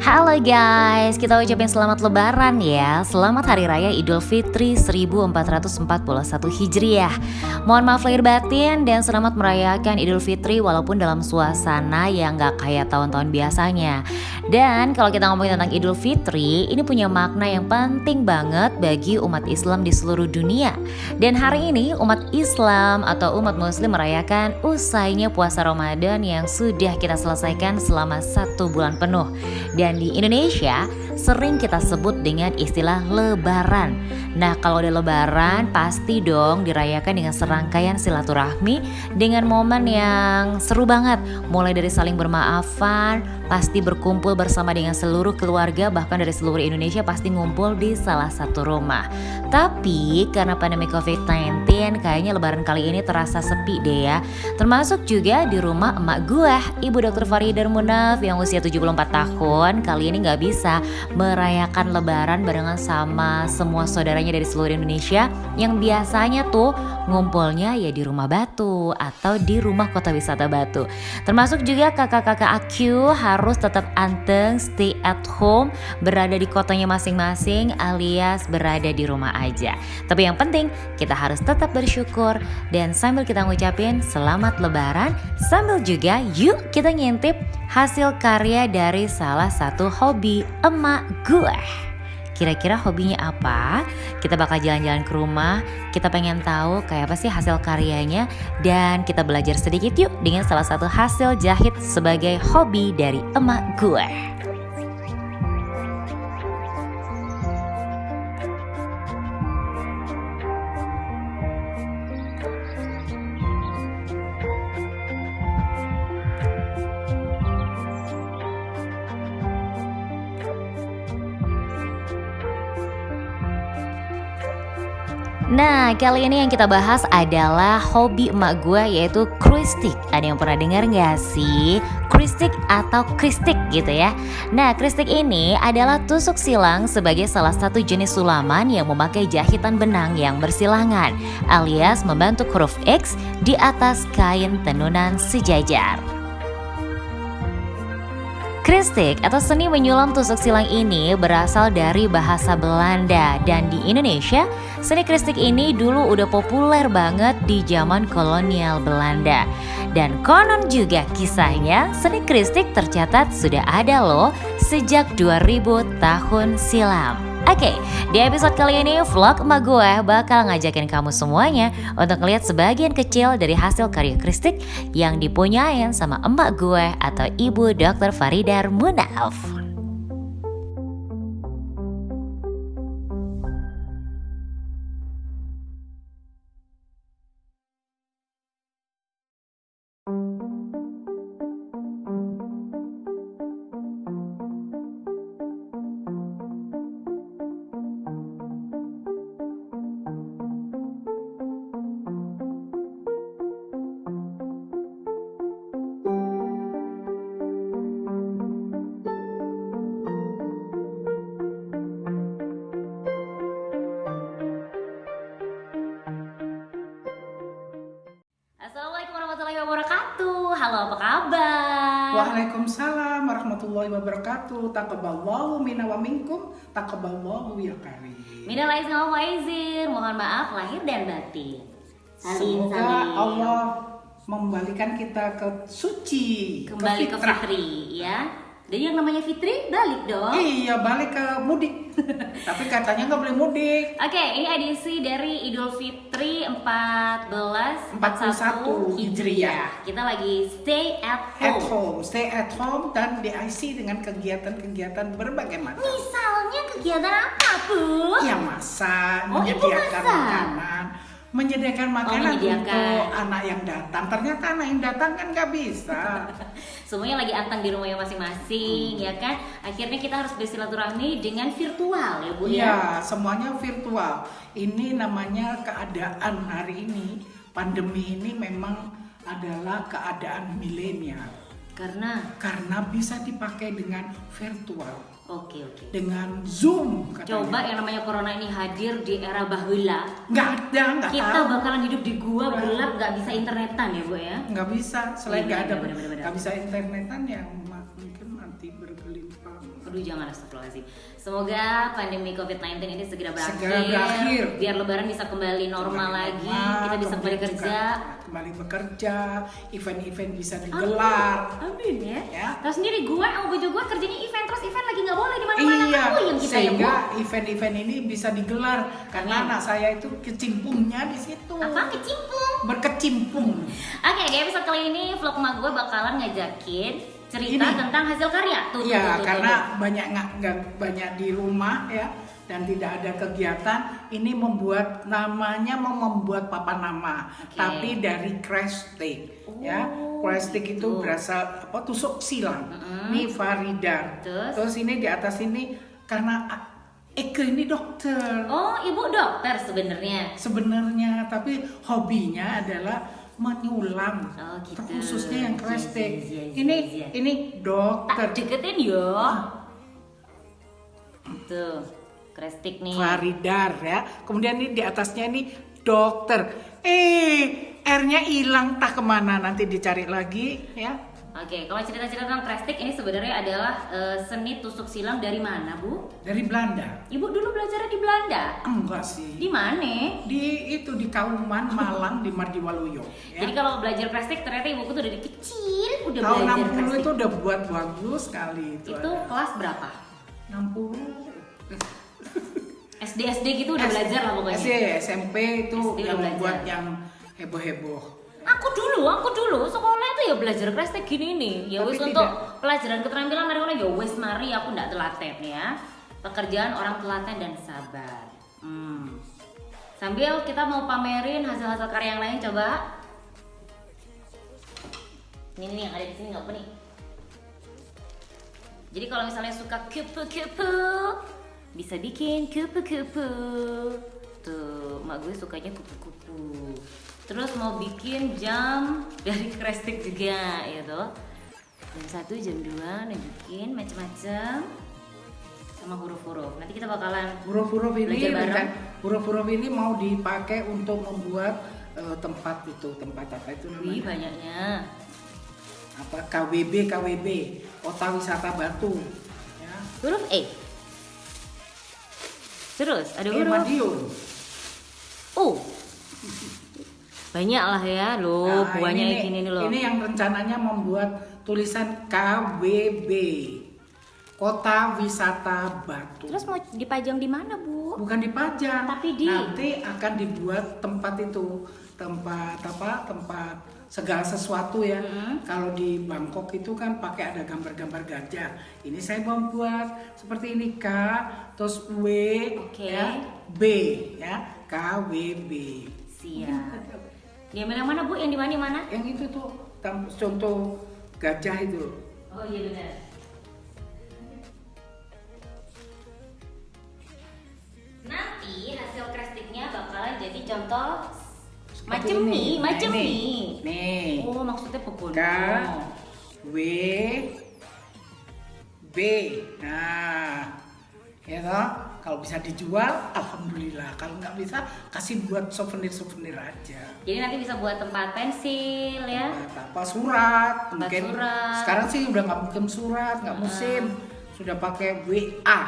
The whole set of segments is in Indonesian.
Halo guys, kita ucapin selamat lebaran ya. Selamat Hari Raya Idul Fitri 1441 Hijriah. Mohon maaf lahir batin dan selamat merayakan Idul Fitri walaupun dalam suasana yang gak kayak tahun-tahun biasanya. Dan kalau kita ngomongin tentang Idul Fitri, ini punya makna yang penting banget bagi umat Islam di seluruh dunia. Dan hari ini umat Islam atau umat Muslim merayakan usainya puasa Ramadan yang sudah kita selesaikan selama 1 bulan penuh. Dan di Indonesia sering kita sebut dengan istilah lebaran. Nah, kalau udah lebaran pasti dong dirayakan dengan serangkaian silaturahmi dengan momen yang seru banget. Mulai dari saling bermaafan, pasti berkumpul bersama dengan seluruh keluarga, bahkan dari seluruh Indonesia pasti ngumpul di salah satu rumah. Tapi karena pandemi COVID-19 kayaknya lebaran kali ini terasa sepi deh ya. Termasuk juga di rumah emak gue, Ibu Dr. Faridar Munaf yang usia 74 tahun kali ini gak bisa merayakan lebaran barengan sama semua saudaranya dari seluruh Indonesia yang biasanya tuh ngumpulnya ya di rumah Batu atau di rumah kota wisata Batu. Termasuk juga kakak-kakak aku harus tetap anteng stay at home, berada di kotanya masing-masing alias berada di rumah aja. Tapi yang penting kita harus tetap bersyukur dan sambil kita ngucapin selamat lebaran, sambil juga yuk kita ngintip hasil karya dari salah satu hobi emak gue. Kira-kira hobinya apa? Kita bakal jalan-jalan ke rumah, kita pengen tahu kayak apa sih hasil karyanya, dan kita belajar sedikit yuk dengan salah satu hasil jahit sebagai hobi dari emak gue. Nah, kali ini yang kita bahas adalah hobi emak gue yaitu kristik. Ada yang pernah dengar gak sih? Kristik atau kristik gitu ya. Nah, kristik ini adalah tusuk silang sebagai salah satu jenis sulaman yang memakai jahitan benang yang bersilangan, alias membentuk huruf X di atas kain tenunan sejajar. Kristik atau seni menyulam tusuk silang ini berasal dari bahasa Belanda, dan di Indonesia seni kristik ini dulu udah populer banget di zaman kolonial Belanda. Dan konon juga kisahnya seni kristik tercatat sudah ada loh sejak 2000 tahun silam. Oke, di episode kali ini vlog emak gue bakal ngajakin kamu semuanya untuk ngeliat sebagian kecil dari hasil karya kristik yang dipunyain sama emak gue atau Ibu Dr. Faridar Munaf. Assalamualaikum warahmatullahi wabarakatuh. Halo, apa kabar? Waalaikumsalam warahmatullahi wabarakatuh. Taqabbalallahu minna wa minkum, taqabbalallahu ya karim. Minal aizin wal faizin, mohon maaf lahir dan batin. Salin, Semoga salin. Allah membalikan kita ke suci, Kembali ke fitrah. Fitri ya. Dan yang namanya Fitri balik dong. Iya, balik ke mudik. Tapi katanya nggak boleh mudik. Oke, ini edisi dari Idul Fitri 1441 Hijriah. Kita lagi stay at At home. home, stay at home dan diisi dengan kegiatan-kegiatan berbagai macam. Misalnya kegiatan apa, Bu? Ya masak, Oh, Ibu menyediakan masak? makanan, menyediakan makanan menyediakan. untuk anak yang datang. Ternyata anak yang datang kan nggak bisa. Semuanya lagi antang di rumahnya masing-masing, ya kan? Akhirnya kita harus bersilaturahmi dengan virtual ya, Bu ya. Iya, semuanya virtual. Ini namanya keadaan hari ini, pandemi ini memang adalah keadaan milenial. Karena bisa dipakai dengan virtual. Oke. Dengan Zoom katanya. Coba yang namanya corona ini hadir di era baheula. Nggak Kita tahu. bakalan hidup di gua gelap, nggak bisa internetan ya, Bu ya. Nggak bisa, selain Iya, nggak ada, bener-bener. nggak bisa internetan yang mungkin mati bergelimpangan. Aduh jangan, astagfirullahaladzim. Semoga pandemi COVID-19 ini segera berakhir. Biar lebaran bisa kembali normal lagi. Kita bisa kembali kerja. Kembali bekerja, event-event bisa digelar. Amin ya. Terus sendiri gue sama bojo gue kerjanya event, terus event lagi nggak boleh di mana-mana. Iya, yang kita sehingga event-event ini bisa digelar karena anak saya itu kecimpungnya di situ. Apa kecimpung? Berkecimpung. Oke, di episode kali ini vlog emak gue bakalan ngajakin cerita tentang hasil karya. Iya, karena banyak di rumah ya dan tidak ada kegiatan. Ini membuat membuat papan nama, tapi dari Krestik ya. Krestik itu berasal tusuk silang. Ini Faridar. Terus ini di atas ini karena Eke ini dokter. Oh, ibu dokter sebenarnya, tapi hobinya adalah menyulam. Oh, gitu. Khususnya yang Krestik. Ini dokter. Tak deketin yo. Tuh, Krestik nih. Faridar ya. Kemudian ini di atasnya ini dokter. R-nya hilang tak kemana, nanti dicari lagi ya. Oke, kalau cerita-cerita tentang Krestik ini sebenarnya adalah seni tusuk silang dari mana, Bu? Dari Belanda. Ibu dulu belajarnya di Belanda? Enggak sih. Di mana? Di Kauman, Malang, di Mardiwaluyo. Ya. Jadi kalau belajar Krestik ternyata ibuku tuh dari kecil udah tahun belajar 60 Krestik. itu udah buat bagus sekali itu. Kelas berapa? 60. SD gitu udah belajar lah pokoknya. SD, SMP itu SD yang udah buat yang heboh-heboh. Aku dulu sekolah itu ya belajar Krestik gini nih. Ya wis untuk pelajaran keterampilan mari ya wis mari aku ndak telaten ya. Pekerjaan orang telaten dan sabar. Sambil kita mau pamerin hasil-hasil karya yang lain coba. Ini nih yang ada di sini nggak apa nih? Jadi kalau misalnya suka kupu-kupu, bisa bikin kupu-kupu. Tuh, mak gue sukanya kupu-kupu. Terus mau bikin jam dari Krestik juga, gitu. Jam 1, jam 2 nunjukin macam-macam sama huruf-huruf. Nanti kita bakalan huruf-huruf ini ini mau dipakai untuk membuat tempat apa itu namanya? Wih, banyaknya. Apa KWB, Kota Wisata Batu. Ya. Huruf E. Terus ada huruf Madiun. Banyak lah ya, loh, buahnya ini loh. Ini yang rencananya membuat tulisan KWB, Kota Wisata Batu. Terus mau dipajang di mana, Bu? Bukan dipajang, tapi nanti akan dibuat tempat itu, tempat segala sesuatu ya. Kalau di Bangkok itu kan pakai ada gambar-gambar gajah. Ini saya mau buat seperti ini K, terus W, ya, B, ya, KWB. Siap. Yang mana Bu? Yang di mana? Yang itu tuh contoh gajah itu. Oh iya benar. Nanti hasil Krestiknya bakalan jadi contoh macam nih. Nih. Oh maksudnya pokoknya. K, W, B. Nah, ya toh. Kalau bisa dijual, alhamdulillah. Kalau nggak bisa, kasih buat souvenir aja. Jadi nanti bisa buat tempat pensil ya. Surat. Mungkin surat. Sekarang sih udah nggak mungkin surat, nggak musim. Sudah pakai WA.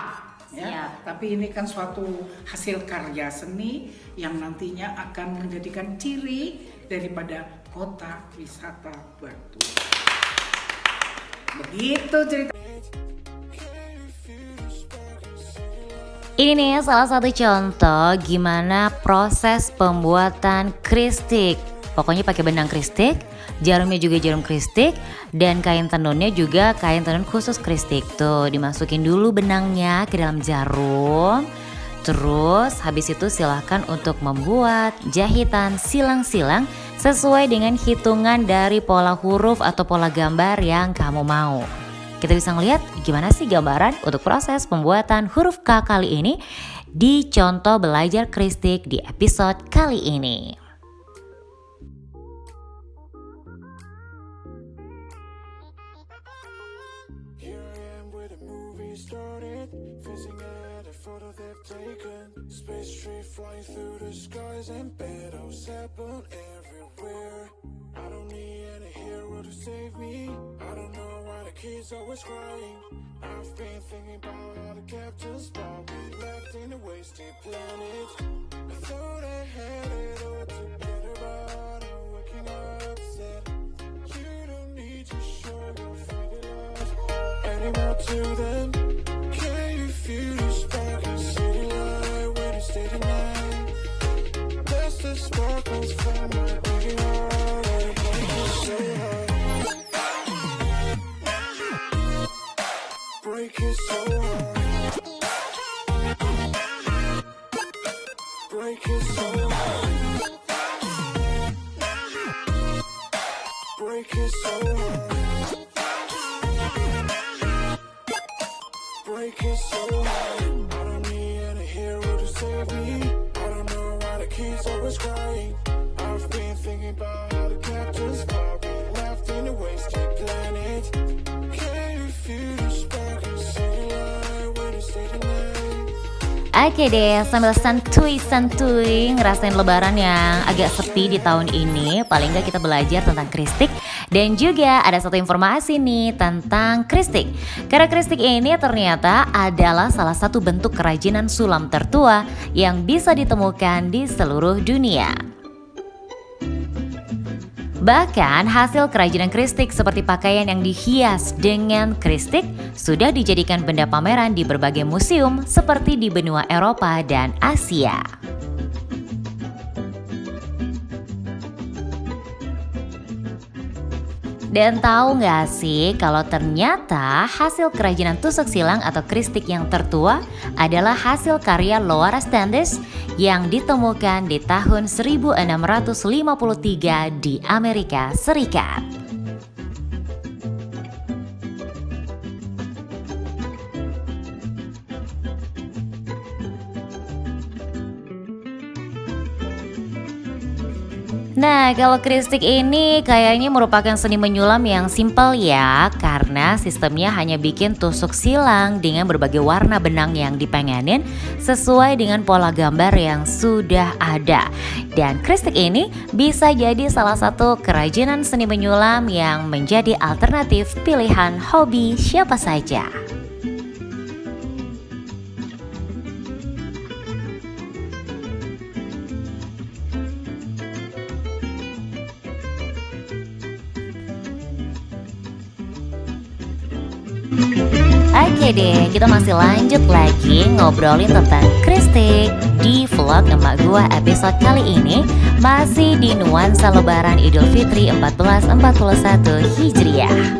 Ya. Tapi ini kan suatu hasil karya seni yang nantinya akan menjadikan ciri daripada Kota Wisata Batu. Begitu cerita. Ini nih salah satu contoh gimana proses pembuatan Krestik. Pokoknya pakai benang Krestik, jarumnya juga jarum Krestik, dan kain tenunnya juga kain tenun khusus Krestik. Tuh dimasukin dulu benangnya ke dalam jarum. Terus habis itu silahkan untuk membuat jahitan silang-silang sesuai dengan hitungan dari pola huruf atau pola gambar yang kamu mau. Kita bisa ngeliat gimana sih gambaran untuk proses pembuatan huruf K kali ini di contoh belajar Krestik di episode kali ini. Kids kids always crying. I've been thinking about how the captures while we left in a wasted planet. I thought I had it all together, but I'm waking up sad. You don't need to show your fake love anymore to them. Can you feel the spark in city light when you stay the night? That's the sparkles from my beating heart, and it breaks me so hard. Break it so hard. Break it so hard. Break it so hard. Break it so hard. I don't need any hero to save me. I don't know why the kids always crying. I've been thinking about how the captors are being left in a wasted planet. Can you feel the spark in city light when you stay the night? Oke deh, sambil santuy-santuy ngerasain lebaran yang agak sepi di tahun ini, paling nggak kita belajar tentang kristik. Dan juga ada satu informasi nih tentang kristik. Karena kristik ini ternyata adalah salah satu bentuk kerajinan sulam tertua yang bisa ditemukan di seluruh dunia. Bahkan hasil kerajinan kristik seperti pakaian yang dihias dengan kristik sudah dijadikan benda pameran di berbagai museum seperti di benua Eropa dan Asia. Dan tahu nggak sih kalau ternyata hasil kerajinan tusuk silang atau kristik yang tertua adalah hasil karya Loara Standish yang ditemukan di tahun 1653 di Amerika Serikat. Nah, kalau kristik ini kayaknya merupakan seni menyulam yang simpel ya, karena sistemnya hanya bikin tusuk silang dengan berbagai warna benang yang dipengenin sesuai dengan pola gambar yang sudah ada. Dan kristik ini bisa jadi salah satu kerajinan seni menyulam yang menjadi alternatif pilihan hobi siapa saja. Oke deh, kita masih lanjut lagi ngobrolin tentang kristik di vlog emak gua episode kali ini. Masih di nuansa lebaran Idul Fitri 1441 Hijriah.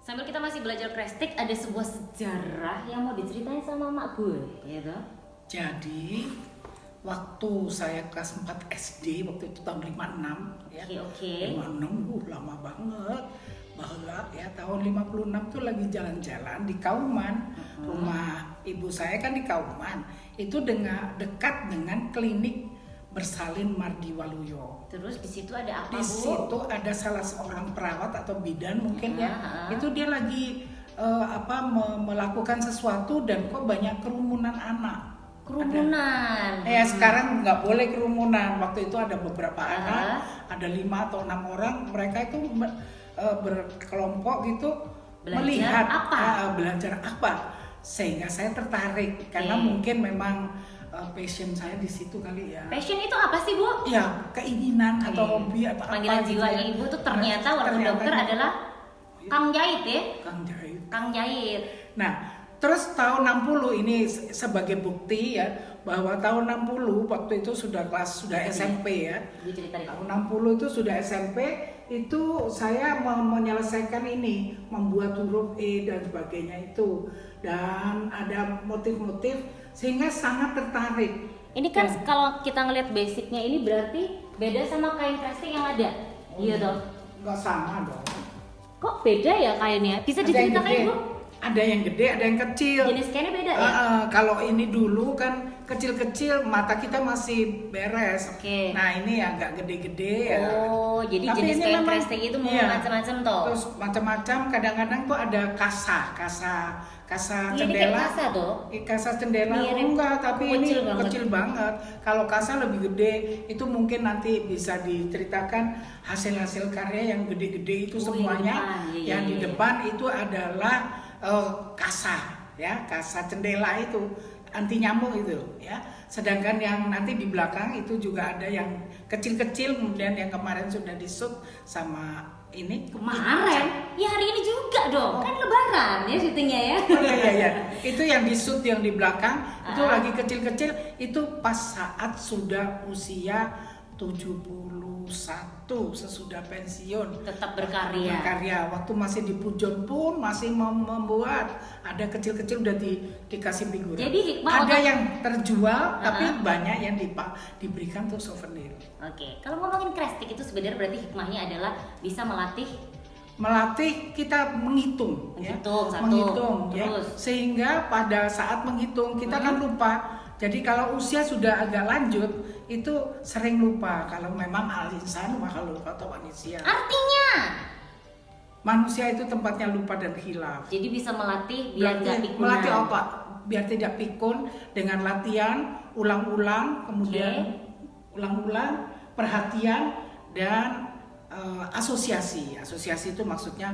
Sambil kita masih belajar kristik, ada sebuah sejarah yang mau diceritain sama mak gue, gitu. Jadi waktu saya kelas 4 SD, waktu itu tahun 56 ya. Oke. 56 lama banget. Bahwa ya tahun 56 tuh lagi jalan-jalan di Kauman. Rumah ibu saya kan di Kauman. Itu dekat dengan klinik bersalin Mardi Waluyo. Terus di situ ada apa, Di situ ada salah seorang perawat atau bidan mungkin ya. Itu dia lagi melakukan sesuatu dan kok banyak kerumunan anak. Kerumunan. Sekarang nggak boleh kerumunan. Waktu itu ada beberapa anak, ada 5 atau 6 orang. Mereka itu berkelompok gitu melihat belajar apa. Sehingga saya tertarik karena mungkin memang passion saya di situ kali ya. Passion itu apa sih, Bu? Ya, keinginan atau hobi atau panggilan apa jiwanya gitu ya. Ibu tuh ternyata walaupun dokter adalah Kang Jahit ya. Kang Jahit. Nah, terus tahun 60 ini sebagai bukti ya bahwa tahun 60 waktu itu sudah SMP ya. Tahun 60 itu sudah SMP, itu saya menyelesaikan ini, membuat huruf E dan sebagainya itu. Dan ada motif-motif sehingga sangat tertarik. Ini kan kalau kita ngelihat basicnya ini berarti beda sama kain krestik yang ada. Iya toh. Nggak sama dong. Kok beda ya kainnya? Bisa Ada yang diceritakan gede, Ibu? ada yang gede, ada yang kecil. Jenis kainnya beda ya? Kalau ini dulu kan kecil-kecil, mata kita masih beres. Oke. Nah ini agak gede-gede ya. Oh, jadi Tapi jenis ini kain memang- krestik itu mau iya. macam-macam toh. Terus macam-macam, kadang-kadang tuh ada kasa Iya, ini kayak jendela. kasa toh. Kasa jendela Mirip, enggak, tapi kecil ini banget. kecil banget. Kalau kasa lebih gede, itu mungkin nanti bisa diceritakan hasil-hasil karya yang gede-gede itu Oh, semuanya. yang di depan. Iya, Yang iya, di iya. depan itu adalah kasa, ya, kasa jendela itu anti nyamuk itu, ya. Sedangkan yang nanti di belakang itu juga ada yang kecil-kecil, kemudian yang kemarin sudah disut sama ini Kemarin? Ya hari ini juga dong. Kan lebaran ya syutingnya ya. Oh, iya. Itu yang disut yang di belakang itu Ah. lagi kecil-kecil, itu pas saat sudah usia 71 sesudah pensiun. Tetap berkarya. Waktu masih di Pujon pun masih membuat, ada kecil-kecil udah dikasih figuran. Jadi hikmah ada untuk- yang terjual tapi banyak yang diberikan untuk souvenir. Oke, kalau ngomongin krestik itu sebenarnya berarti hikmahnya adalah bisa Melatih kita menghitung, Menghitung, ya. satu. Menghitung, ya. Terus? Sehingga pada saat menghitung kita kan lupa. Jadi kalau usia sudah agak lanjut itu sering lupa. Kalau memang al-insan makhluk atau manusia. artinya. Manusia itu tempatnya lupa dan hilaf. Jadi bisa melatih biar nggak pikunan. Melatih otak biar tidak pikun dengan latihan ulang-ulang, kemudian ulang-ulang, perhatian dan asosiasi. Asosiasi itu maksudnya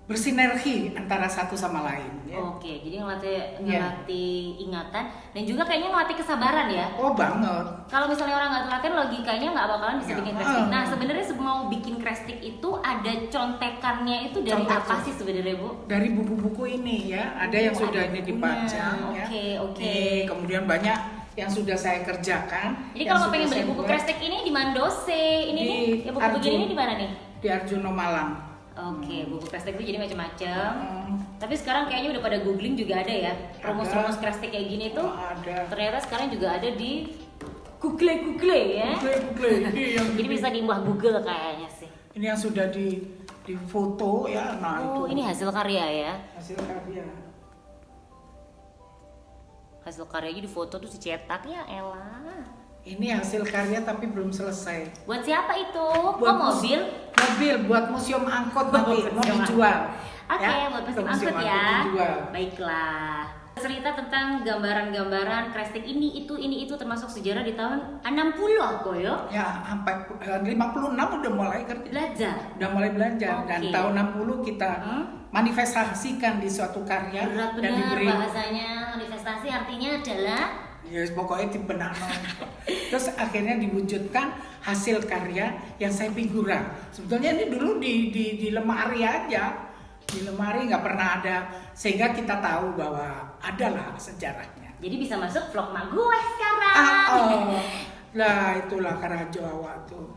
bersinergi antara satu sama lain. Ya. Oke, jadi ngelatih ingatan dan juga kayaknya ngelatih kesabaran ya. Oh banget. Kalau misalnya orang nggak latihan logikanya nggak bakalan bisa Ya. bikin krestik. Nah sebenarnya mau bikin krestik itu ada contekannya itu dari Contek. apa sih sebenarnya Bu? Dari buku-buku ini ya, ada yang Oh, sudah ada ini bukunya. dipajang ya. Oke. Nih, kemudian banyak yang sudah saya kerjakan. Jadi yang kalau mau sudah pengen beli saya buku buat krestik ini di Mandose, ini Di nih, ya buku begini Arjun. ini di mana nih? di Arjuno Malang. Oke, buku krestik itu jadi macam-macam. Hmm. Tapi sekarang kayaknya udah pada googling juga ada ya. Rumus-rumus krestik kayak gini tuh. Oh, ada. Ternyata sekarang juga ada di Google ya. Google. Jadi bisa di bawah Google kayaknya sih. Ini yang sudah di foto ya. Nah, Oh, itu ini hasil karya ya. hasil karya. Hasil karyanya di foto terus dicetak ya elah. Ini hasil karya tapi belum selesai. Buat siapa itu? Buat Oh, mobil? Mobil buat museum angkot nanti mau museum dijual. Oke, Ya, buat ke museum angkut ya. dijual. Baiklah. Cerita tentang gambaran-gambaran krestik ini itu termasuk sejarah di tahun 60 aku ya. Ya, sampai 56 udah mulai kerja. Belajar. Udah mulai belajar dan Oke. tahun 60 kita manifestasikan di suatu karya Berat dan benar diberi bahasanya manifestasi artinya adalah ya pokoknya dibenak. Terus akhirnya diwujudkan hasil karya yang saya figura. Sebetulnya ini dulu di lemari aja. Di lemari nggak pernah ada, sehingga kita tahu bahwa adalah sejarahnya. jadi bisa masuk vlog mak gue sekarang. Lah itulah Karajoawa tuh.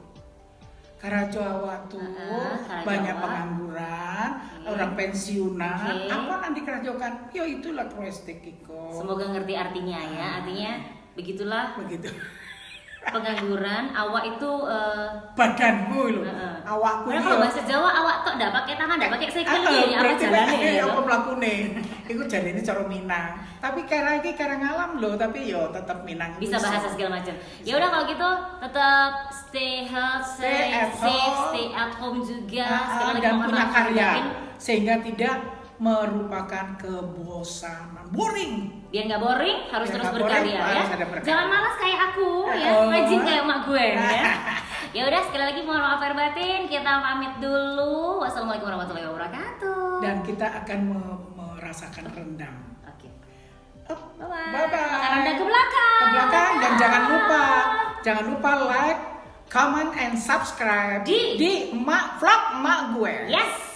Karajoawa tuh Karajoawa. banyak pengangguran, orang pensiunan. Oke. Apa nanti kerajokan? Ya itulah krestik iko. Semoga ngerti artinya ya. Artinya begitulah Begitu. pengangguran. Awak itu Badanmu loh, awakku Padahal ini kalau ya. bahasa Jawa awak tok ndak pakai tangan, ndak pakai sikil ya, apa berarti jalannya ya. apa toh? mlakune? Iku jarine cara Minang. Tapi kira iki karang alam loh, tapi yo tetap Minang. Bisa bahasa segala macam. Ya udah kalau gitu tetap stay healthy, Stay at safe, home. stay at home juga. Sekali lagi dan mohon punya maaf karya mungkin sehingga tidak merupakan kebosanan, boring. biar nggak boring harus Biar terus nggak berkarya boring, ya. harus ada berkarya. Jangan malas kayak aku ya, Oh. rajin kayak mak gue ya. Ya udah sekali lagi mohon maaf lahir batin, kita pamit dulu. Wassalamualaikum warahmatullahi wabarakatuh. Dan kita akan merasakan rendang. Oke. Oh, Bye-bye. bye-bye. Makan rendang ke belakang. Ke belakang dan jangan lupa like, comment and subscribe Di Emak Vlog Emak gue. Yes.